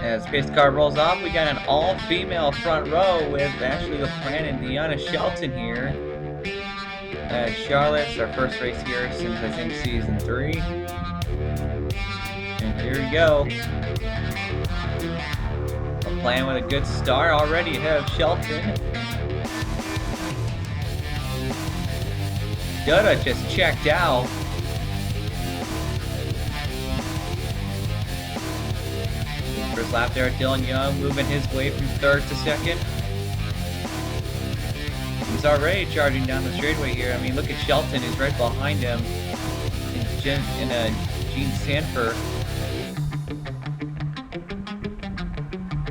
As pace car rolls off, we got an all-female front row with Ashley LaPlante and Deanna Shelton here. Charlotte's our first race here since I think season 3. And here we go. LaPlante with a good start already ahead of Shelton. Dutta just checked out. First lap there, Dylan Young moving his way from 3rd to 2nd. He's already charging down the straightaway here. I mean, look at Shelton, who's right behind him in Gene Sanford.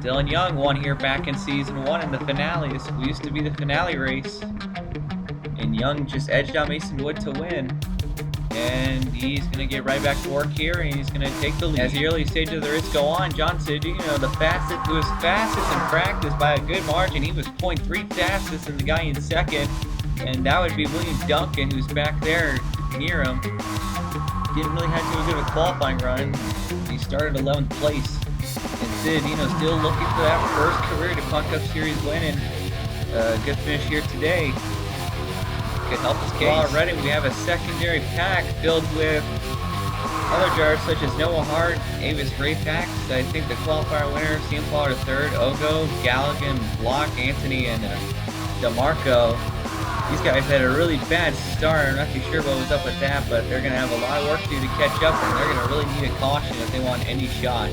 Dylan Young won here back in season 1 in the finale. This used to be the finale race. And Young just edged out Mason Wood to win. And he's going to get right back to work here, and he's going to take the lead. As the early stages of the race go on, John Cedino, the fastest, who was fastest in practice by a good margin. He was 0.3 fastest than the guy in 2nd, and that would be William Duncan, who's back there near him. Didn't really have too good of a qualifying run. He started 11th place. And Cedino still looking for that first career DuPont Cup Series win, and good finish here today. Could help his case. Already we have a secondary pack filled with other drivers such as Noah Hart, Avis Raypax. I think the qualifier winner, Sam Pollard 3rd, Ogo, Galligan, Block, Anthony, and DeMarco. These guys had a really bad start. I'm not too sure what was up with that, but they're going to have a lot of work to do to catch up, and they're going to really need a caution if they want any shot.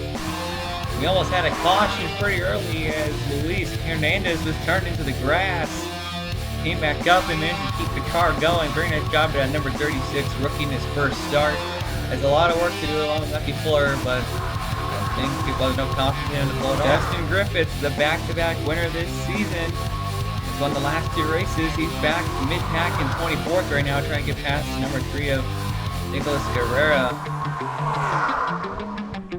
We almost had a caution pretty early as Luis Hernandez was turned into the grass. Came back up and managed to keep the car going. Very nice job to number 36, rookie in his first start. Has a lot of work to do along with Lucky Fuller, but I think people have no confidence in him to pull it off. Justin Griffiths, the back-to-back winner this season, has won the last 2 races. He's back mid-pack in 24th right now, trying to get past number 3 of Nicolas Guerrera.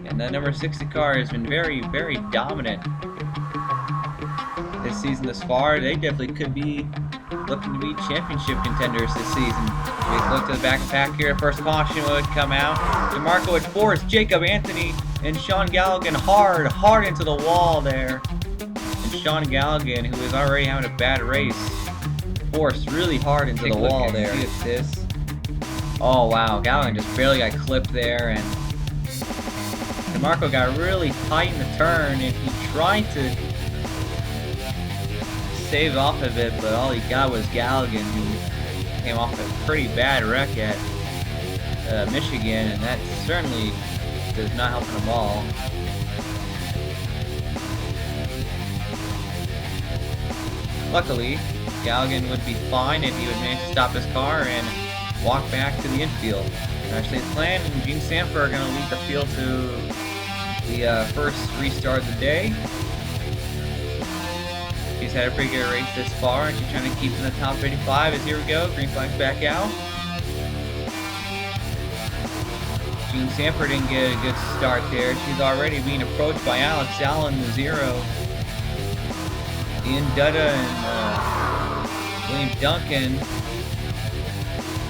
And the number 60 car has been very, very dominant this season thus far. They definitely could be looking to be championship contenders this season. We look to the back of the pack here. First caution would come out. DeMarco would force Jacob Anthony and Sean Galligan hard into the wall there. And Sean Galligan, who is already having a bad race, forced really hard into the wall there. See if this. Oh wow, Galligan just barely got clipped there, and DeMarco got really tight in the turn, and he tried to save off of it, but all he got was Galligan, who came off a pretty bad wreck at Michigan, and that certainly does not help him at all. Luckily, Galligan would be fine if he would manage to stop his car and walk back to the infield. Actually, his plan and Gene Sanford are going to lead the field to the first restart of the day. She's had a pretty good race this far, and she's trying to keep in the top 55. As here we go, green flag's back out. Gene Sanford didn't get a good start there. She's already being approached by Alex Allen, the 0. Ian Dutta and William Duncan.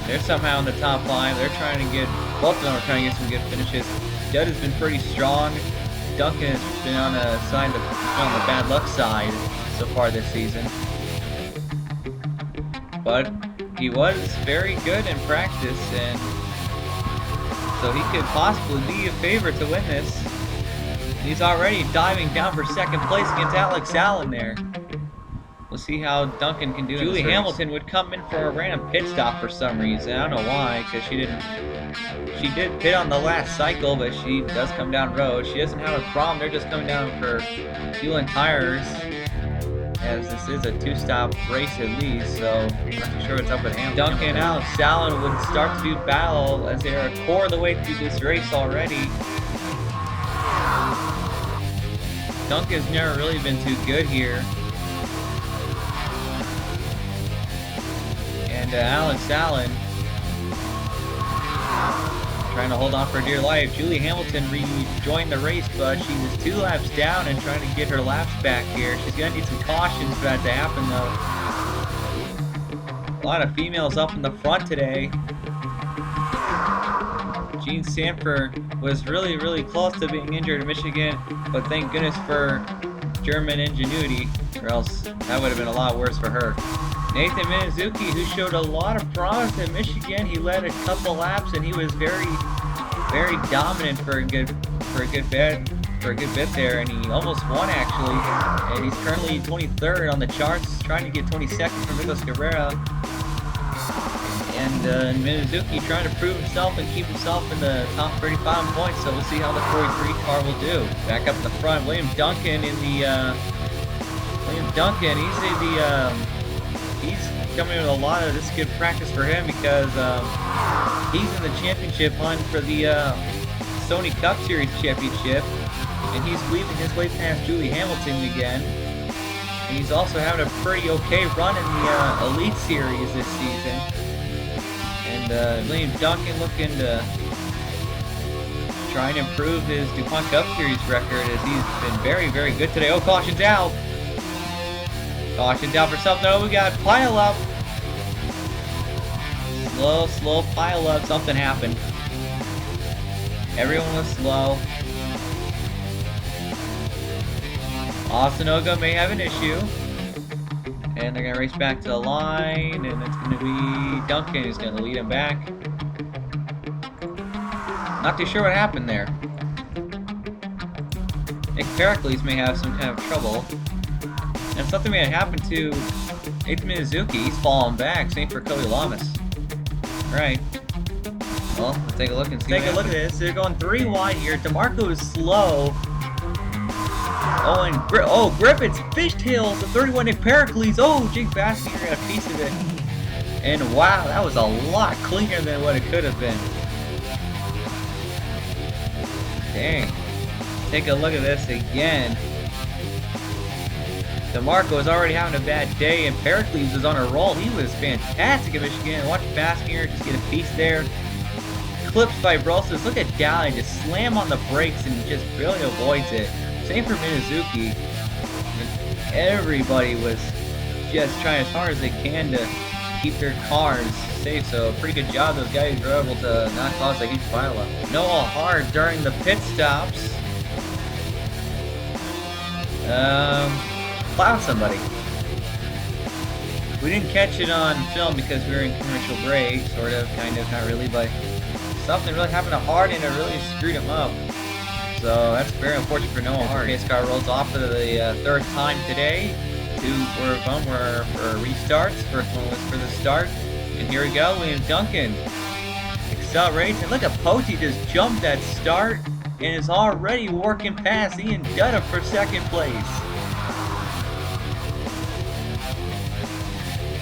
They're somehow in the top 5. They're trying to get, both of them are trying to get some good finishes. Dutta's been pretty strong. Duncan has been on the side of on the bad luck side so far this season, but he was very good in practice, and so he could possibly be a favorite to win this. He's already diving down for 2nd place against Alex Allen there. We'll see how Duncan can do. Julie Hamilton would come in for a random pit stop for some reason. I don't know why, because she did pit on the last cycle, but she does come down road. She doesn't have a problem. They're just coming down for fuel and tires, as this is a 2-stop race at least, so I'm not too sure what's up with Hamilton. Duncan and Alex Allen would start to do battle as they are a quarter of the way through this race already. Duncan's never really been too good here. And Alex Allen trying to hold on for dear life. Julie Hamilton rejoined the race, but she was 2 laps down and trying to get her laps back here. She's going to need some cautions for that to happen, though. A lot of females up in the front today. Gene Sanford was really, really close to being injured in Michigan, but thank goodness for German ingenuity, or else that would have been a lot worse for her. Nathan Minizuki, who showed a lot of promise in Michigan, he led a couple laps and he was very, very dominant for a good bit there, and he almost won actually. And he's currently 23rd on the charts, trying to get 22nd from Nicolas Cabrera. And Minizuki trying to prove himself and keep himself in the top 35 points. So we'll see how the 43 car will do. Back up in the front, William Duncan in the he's coming with a lot of this good practice for him because he's in the championship hunt for the Sony Cup Series championship, and he's weaving his way past Julie Hamilton again. And he's also having a pretty okay run in the Elite Series this season. And William Duncan looking to try and improve his DuPont Cup Series record as he's been very, very good today. Oh, caution's out. Caution's out for something. Oh, we got pile up. Slow pile up. Something happened. Everyone was slow. Austin may have an issue. And they're going to race back to the line, and it's going to be Duncan who's going to lead him back. Not too sure what happened there. Nick Pericles may have some kind of trouble. And something may have happened to Nathan Minizuki. He's falling back. Same for Cody Lamas. Right. Well, let's take a look and see. Take a look at this. They're going 3 wide here. DeMarco is slow. Oh, and Griffith's fishtails the 31 Nick Pericles. Oh, Jake Bassinger got a piece of it. And wow, that was a lot cleaner than what it could have been. Dang. Take a look at this again. DeMarco is already having a bad day, and Pericles is on a roll. He was fantastic at Michigan. Watch Bassinger just get a piece there. Clipped by Brosas. Look at Dowling just slam on the brakes and just barely avoids it. Same for Minizuki. Everybody was just trying as hard as they can to keep their cars safe. So pretty good job. Those guys were able to not cause a huge pileup. Noah Hart during the pit stops plowed somebody. We didn't catch it on film because we were in commercial break, sort of, kind of, not really, but something really happened to Hart and it really screwed him up. So that's very unfortunate for Noah Hart. This car rolls off for the 3rd time today. 2 were of them were for restarts. First one was for the start. And here we go, William Duncan accelerates. And look at Poti just jumped that start and is already working past Ian Dutta for 2nd place.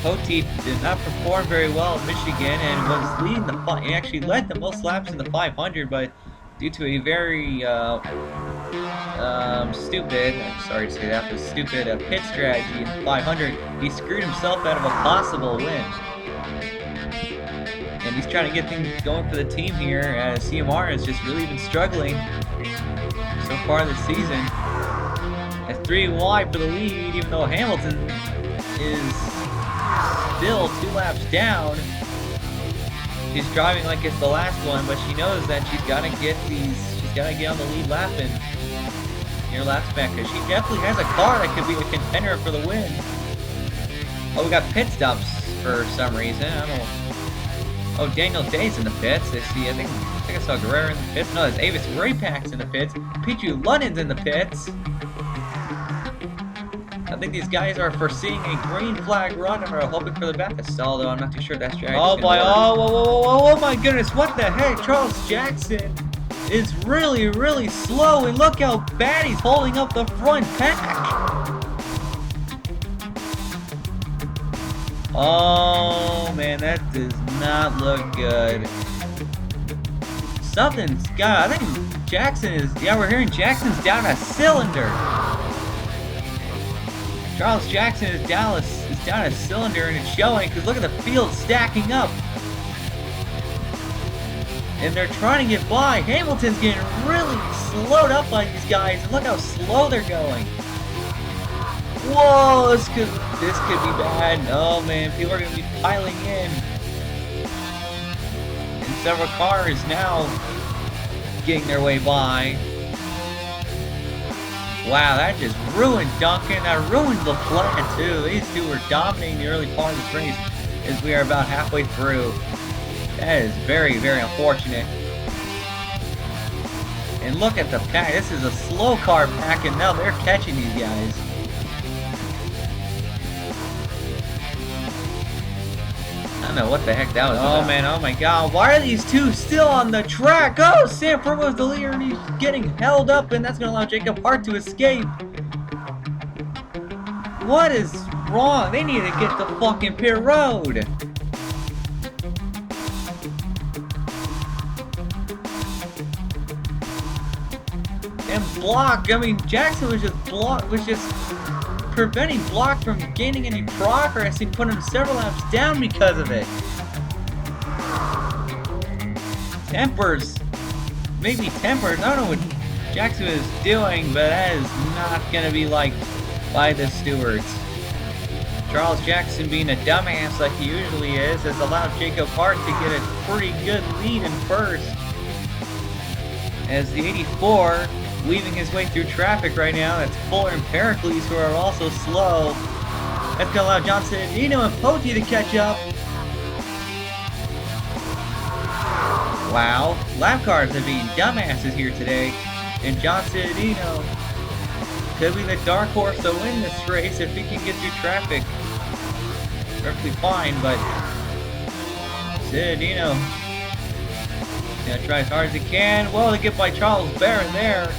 Poti did not perform very well in Michigan and was leading the he actually led the most laps in the 500, but due to a very stupid, I'm sorry to say that, but stupid pit strategy in 500, he screwed himself out of a possible win. And he's trying to get things going for the team here, as CMR has just really been struggling so far this season. At 3 wide for the lead, even though Hamilton is still 2 laps down. She's driving like it's the last one, but she knows that she's got to get on the lead lap and your laps back, because she definitely has a car that could be a contender for the win. Oh, we got pit stops for some reason. I don't know. Oh, Daniel Day's in the pits. I think I saw Guerrero in the pits. No, there's Avis Raypack's in the pits. Pichu London's in the pits. I think these guys are foreseeing a green flag run and are hoping for the back stall, though I'm not too sure that strategy. Oh boy! Oh my goodness! What the heck? Charles Jackson is really, really slow, and look how bad he's holding up the front pack. Oh man, that does not look good. Something's got. I think Jackson is. Yeah, we're hearing Jackson's down a cylinder. Charles Jackson is down a cylinder, and it's showing because look at the field stacking up. And they're trying to get by. Hamilton's getting really slowed up by these guys, and look how slow they're going. Whoa, this could be bad. Oh man, people are gonna be piling in. And several cars now getting their way by. Wow, that just ruined Duncan. That ruined the plan too. These two were dominating the early part of this race as we are about halfway through. That is very, very unfortunate. And look at the pack. This is a slow car pack, and now they're catching these guys. I don't know what the heck that was about. Man, oh my god. Why are these two still on the track? Oh, Sanford was the leader, and he's getting held up, and that's going to allow Jacob Hart to escape. What is wrong? They need to get the fucking pit road. And Block, I mean, Jackson was just preventing Block from gaining any progress. He put him several laps down because of it. Tempers, maybe Tempers. I don't know what Jackson is doing, but that is not gonna be liked by the stewards. Charles Jackson, being a dumbass like he usually is, has allowed Jacob Hart to get a pretty good lead in first. As the 84 weaving his way through traffic right now, that's Fuller and Pericles, who are also slow. That's gonna allow Johnson, Dino, and Poti to catch up. Wow, lap cars are being dumbasses here today, and Johnson, Dino could be the dark horse to win this race if he can get through traffic. Perfectly fine, but Citadino gonna try as hard as he can. Well, they get by Charles Barron there.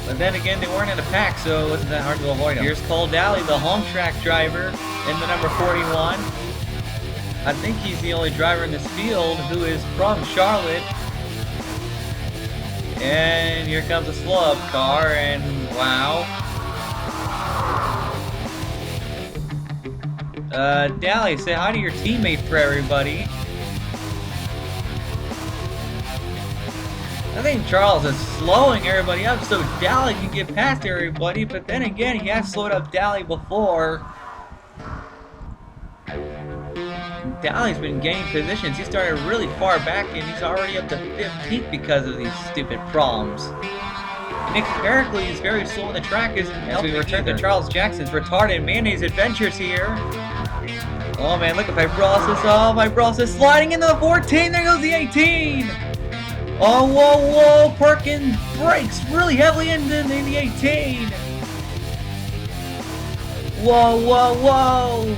But then again, they weren't in a pack, so it wasn't that hard to avoid him. Here's Cole Daly, the home track driver, in the number 41. I think he's the only driver in this field who is from Charlotte. And here comes a slow-up car, and wow. Daly, say hi to your teammate for everybody. I think Charles is slowing everybody up so Daly can get past everybody, but then again, he has slowed up Daly before. Daly's been gaining positions. He started really far back, and he's already up to 15th because of these stupid problems. Nick Pericles is very slow on the track as we return to Charles Jackson's retarded mayonnaise adventures here. Oh man, look at Fibrosis. Oh, Fibrosis sliding into the 14. There goes the 18. Oh, whoa, whoa. Perkins brakes really heavily into the 18. Whoa, whoa, whoa.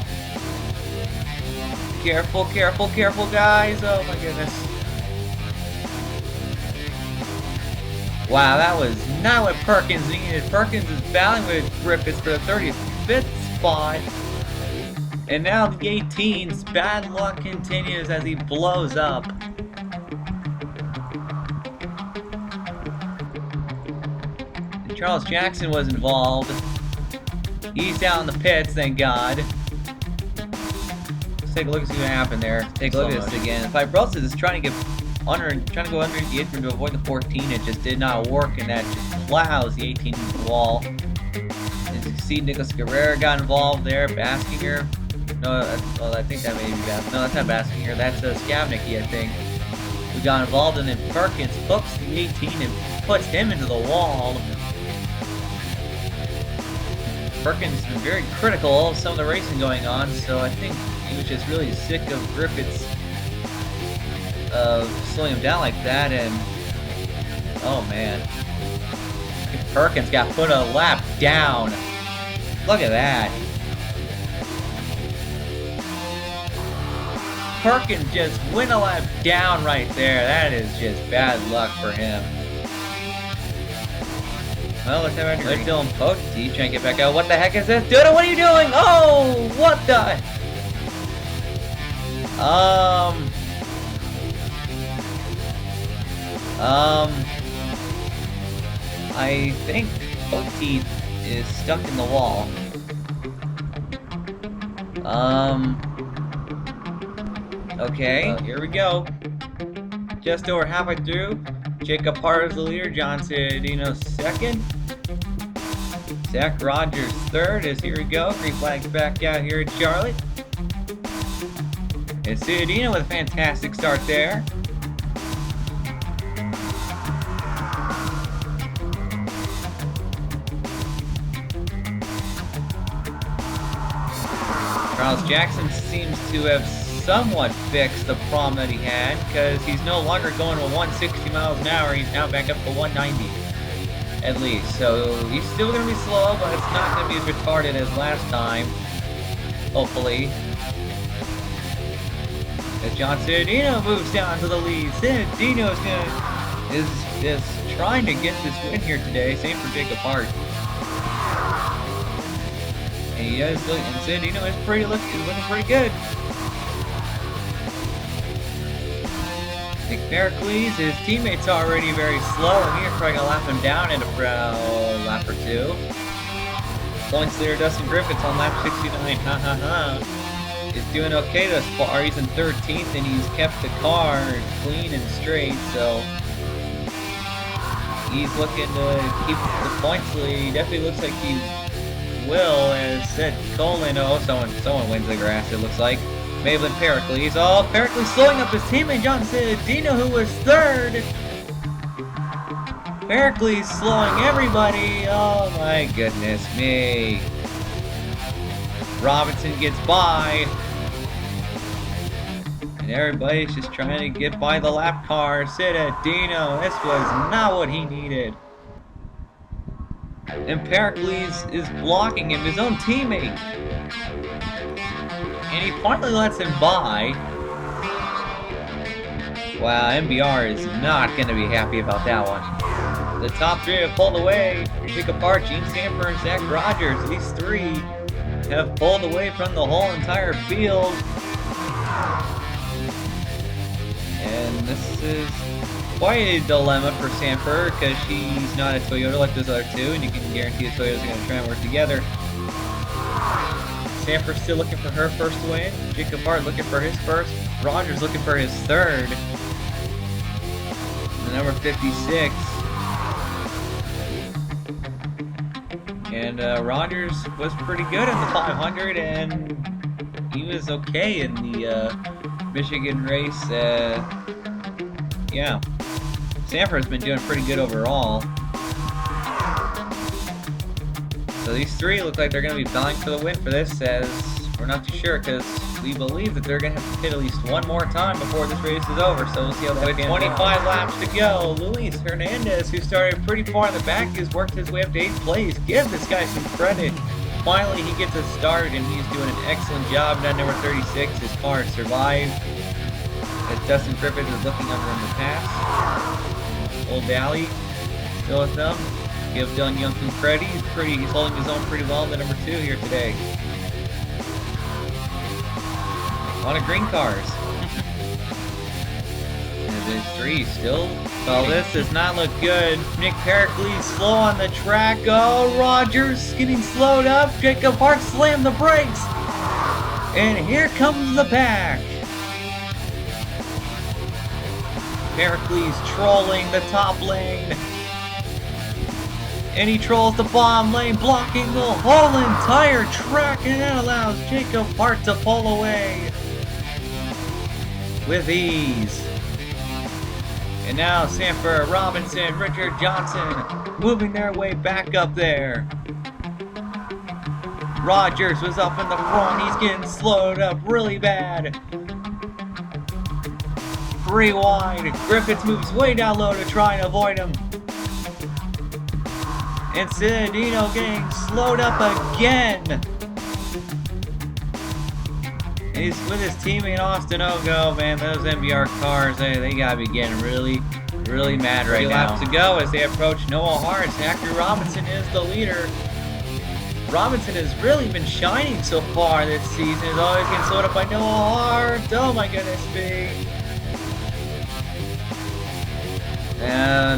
Careful, careful, careful, guys. Oh my goodness. Wow, that was not what Perkins needed. Perkins is battling with Griffiths for the 35th spot. And now the 18's bad luck continues as he blows up. And Charles Jackson was involved. He's down in the pits, thank God. Let's take a look and see what happened there. Take a look at this again. Fibrosis is trying to get under, trying to go underneath the apron to avoid the 14. It just did not work, and that just plows the 18 into the wall. As you see, Nicholas Guerrero got involved there. Baskinger. No, well, I think that may be Baskinger. No, that's not Baskinger. That's Skavnicki, I think. We got involved, and then Perkins hooks the 18 and puts him into the wall. Perkins has been very critical of some of the racing going on, so I think he was just really sick of Griffiths slowing him down like that, and oh man, Perkins got put a lap down. Look at that. Perkins just went a lap down right there. That is just bad luck for him. Well, let's have our Dylan Poti trying to get back out. What the heck is this? Dude, what are you doing? Oh, what the? I think Poti is stuck in the wall. Okay, here we go. Just over halfway through. Jacob Hart is the leader. John Citadino second. Zach Rogers third. As here we go. Green flag's back out here at Charlotte. And Ciudadino with a fantastic start there. Charles Jackson seems to have somewhat fixed the problem that he had, because he's no longer going to 160 miles an hour. He's now back up to 190 at least. So he's still going to be slow, but it's not going to be as retarded as last time, hopefully. As John Ciudadino moves down to the lead. Ciudadino is trying to get this win here today. Same for Jacob Hart. And he does look, and Ciudadino is looking pretty good. Nick Pericles, his teammates are already very slow, and he's trying to lap him down in a lap or two. Points leader Dustin Griffiths on lap 69. Is doing okay thus far. He's in 13th, and he's kept the car clean and straight, so he's looking to keep the points lead. Definitely looks like he will, as said Colin. Oh, someone wins the grass, it looks like. Maybelline Pericles. Oh, Pericles slowing up his teammate John Ciudadino, who was third. Pericles slowing everybody. Oh my goodness me. Robinson gets by. And everybody's just trying to get by the lap car. Ciudadino, this was not what he needed. And Pericles is blocking him, his own teammate. And he finally lets him by. Wow, MBR is not going to be happy about that one. The top three have pulled away. Jacob Hart, Gene Sanford, and Zach Rogers. These three have pulled away from the whole entire field. And this is quite a dilemma for Sanford, because she's not a Toyota like those other two, and you can guarantee the Toyotas are going to try and work together. Sanford's still looking for her first win. Jacob Hart looking for his first. Rogers looking for his third. The number 56. And Rogers was pretty good in the 500, and he was okay in the Michigan race. Yeah, Sanford's been doing pretty good overall. So these three look like they're going to be vying for the win for this, as we're not too sure, because we believe that they're going to have to hit at least one more time before this race is over. So we'll see how that goes. With 25 laps to go, Luis Hernandez, who started pretty far in the back, has worked his way up to 8th place. Give this guy some credit. Finally, he gets a start, and he's doing an excellent job. Now, number 36, his car survived, as Dustin Griffith is looking under him to pass. Old Dally still with them. Give Dylan Young some credit. He's holding his own pretty well in the number 2 here today. A lot of green cars. And there's 3 still. Oh, this does not look good. Nick Pericles slow on the track. Oh, Rogers getting slowed up. Jacob Hart slammed the brakes. And here comes the pack. Pericles trolling the top lane. And he trolls the bottom lane, blocking the whole entire track, and that allows Jacob Hart to pull away with ease. And now Sanford, Robinson, Richard Johnson moving their way back up there. Rogers was up in the front. He's getting slowed up really bad. 3 wide. Griffiths moves way down low to try and avoid him. And Ciudadino getting slowed up again. And he's with his teammate Austin Ogo. Man, those MBR cars, they gotta be getting really mad right now. 3 laps to go as they approach Noah Hart. Zachary Robinson is the leader. Robinson has really been shining so far this season. He's always getting slowed up by Noah Hart. Oh my goodness me.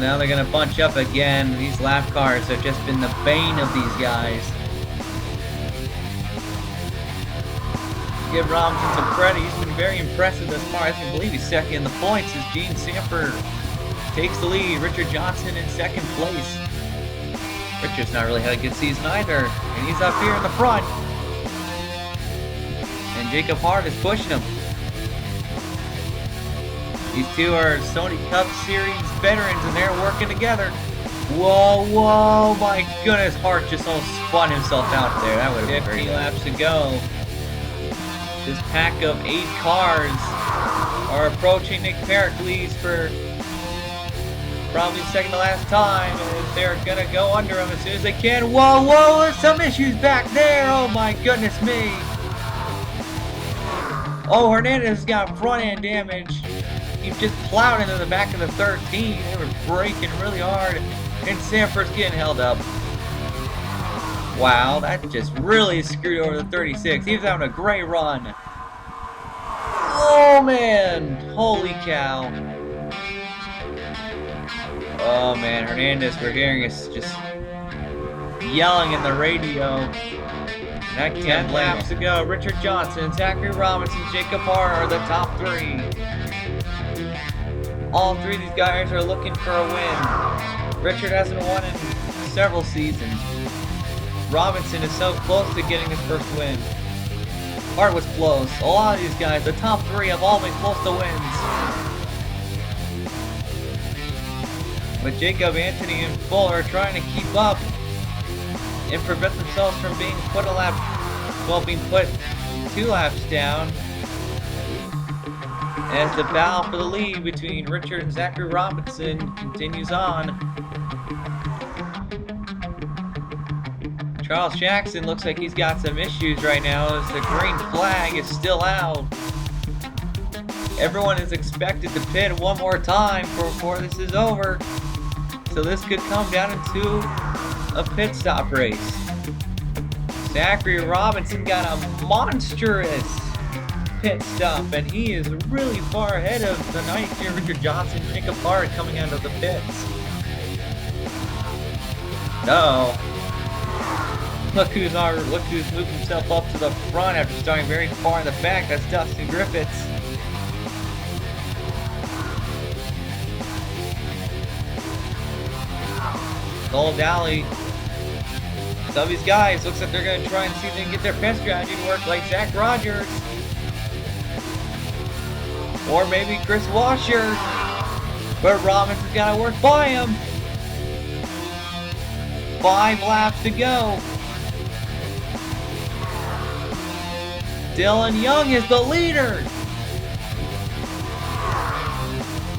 Now they're going to bunch up again. These lap cars have just been the bane of these guys. Give Robinson some credit. He's been very impressive thus far. I can believe he's second in the points as Gene Sanford takes the lead. Richard Johnson in second place. Richard's not really had a good season either. And he's up here in the front. And Jacob Hart is pushing him. These two are Sony Cup Series veterans, and they're working together. Whoa, whoa, my goodness, Hart just almost spun himself out there. That would have been 50 laps to go. This pack of 8 cars are approaching Nick Pericles for probably second to last time, and they're gonna go under him as soon as they can. Whoa, whoa, there's some issues back there. Oh my goodness me. Oh, Hernandez got front end damage. He just plowed into the back of the 13. They were braking really hard, and Sanford's getting held up. Wow, that just really screwed over the 36. He was having a great run. Oh man, holy cow. Oh man, Hernandez, we're hearing us just yelling in the radio. 10 laps to go. Richard Johnson, Zachary Robinson, Jacob Hart are the top 3. All 3 of these guys are looking for a win. Richard hasn't won in several seasons. Robinson is so close to getting his first win. Hart was close. A lot of these guys, the top 3, have all been close to wins. But Jacob, Anthony, and Fuller are trying to keep up and prevent themselves from being put being put 2 laps down. As the battle for the lead between Richard and Zachary Robinson continues on. Charles Jackson looks like he's got some issues right now as the green flag is still out. Everyone is expected to pit one more time before this is over. So this could come down into a pit stop race. Zachary Robinson got a monstrous pit stop, and he is really far ahead of the 9th-year Richard Johnson, Jacob Hart coming out of the pits. Uh-oh. Look who's moved himself up to the front after starting very far in the back. That's Dustin Griffiths. Gold Alley. Some of these guys looks like they're going to try and see if they can get their pit strategy to work, like Zach Rogers. Or maybe Chris Washer. But Robinson's got to work by him. 5 laps to go. Dylan Young is the leader.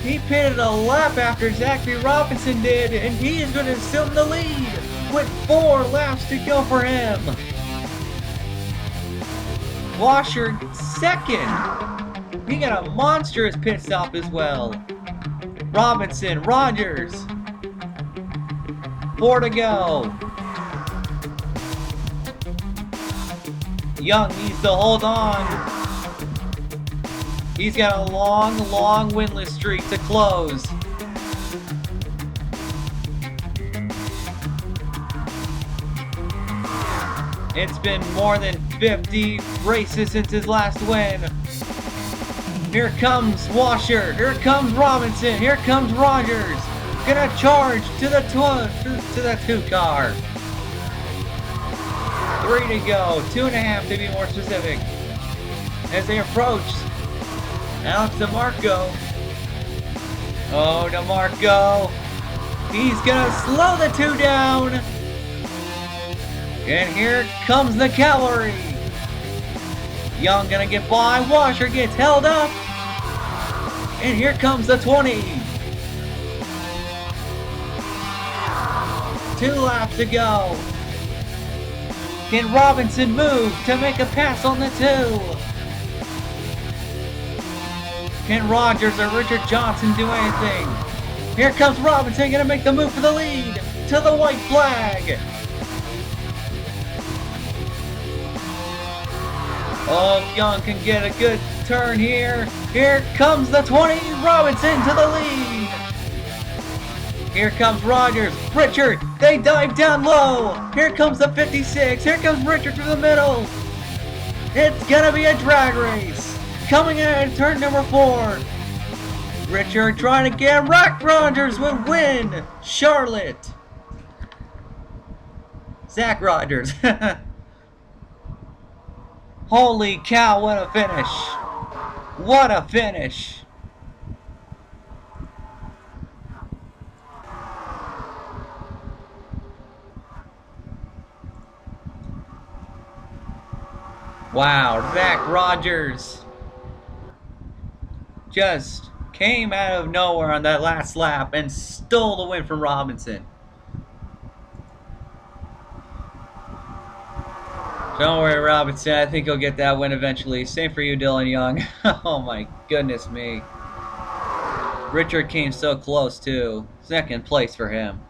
He pitted a lap after Zachary Robinson did, and he is going to assume the lead with 4 laps to go for him. Washer second. He got a monstrous pit stop as well. Robinson, Rogers. 4 to go. Young needs to hold on. He's got a long, long winless streak to close. It's been more than 50 races since his last win. Here comes Washer. Here comes Robinson. Here comes Rogers. Gonna charge to the 2 car. 3 to go. 2.5 to be more specific. As they approach Alex DeMarco. Oh, DeMarco. He's gonna slow the 2 down. And here comes the cavalry. Young gonna get by. Washer gets held up. And here comes the 20. 2 laps to go. Can Robinson move to make a pass on the 2? Can Rogers or Richard Johnson do anything? Here comes Robinson, gonna make the move for the lead to the white flag. Oh, Young can get a good turn here. Here comes the 20, Robinson to the lead. Here comes Rogers, Richard, they dive down low. Here comes the 56, here comes Richard through the middle. It's gonna be a drag race. Coming in at turn number 4. Richard trying to get Rock. Rogers would win. Charlotte. Zach Rogers. Holy cow, what a finish. What a finish. Wow, Zach Rogers just came out of nowhere on that last lap and stole the win from Robinson. Don't worry, Robinson. I think he'll get that win eventually. Same for you, Dylan Young. Oh my goodness me. Richard came so close too. Second place for him.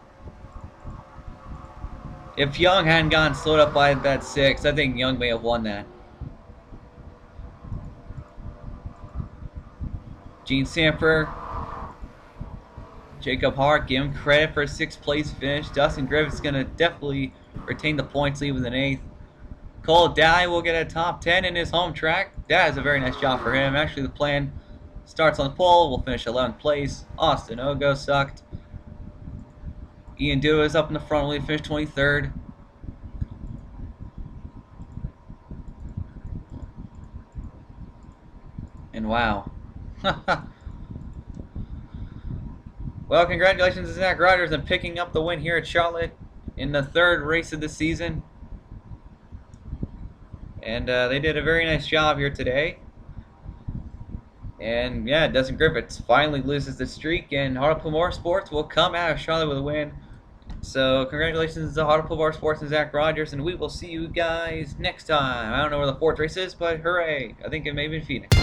If Young hadn't gotten slowed up by that 6, I think Young may have won that. Gene Sanford, Jacob Hart, give him credit for a 6th place finish. Dustin Griffith's going to definitely retain the points lead with an 8th. Cole Dye will get a top 10 in his home track. That is a very nice job for him. Actually, the plan starts on the pole. We'll finish 11th place. Austin Ogo sucked. Ian Dua is up in the front. We finished 23rd. And wow. Well, congratulations to Zach Rogers on picking up the win here at Charlotte in the 3rd race of the season. And they did a very nice job here today. And yeah, Dustin Griffiths finally loses the streak, and Hartlepool Motorsports will come out of Charlotte with a win. So congratulations to Hartlepool Motorsports and Zach Rogers, and we will see you guys next time. I don't know where the 4th race is, but hooray! I think it may be in Phoenix.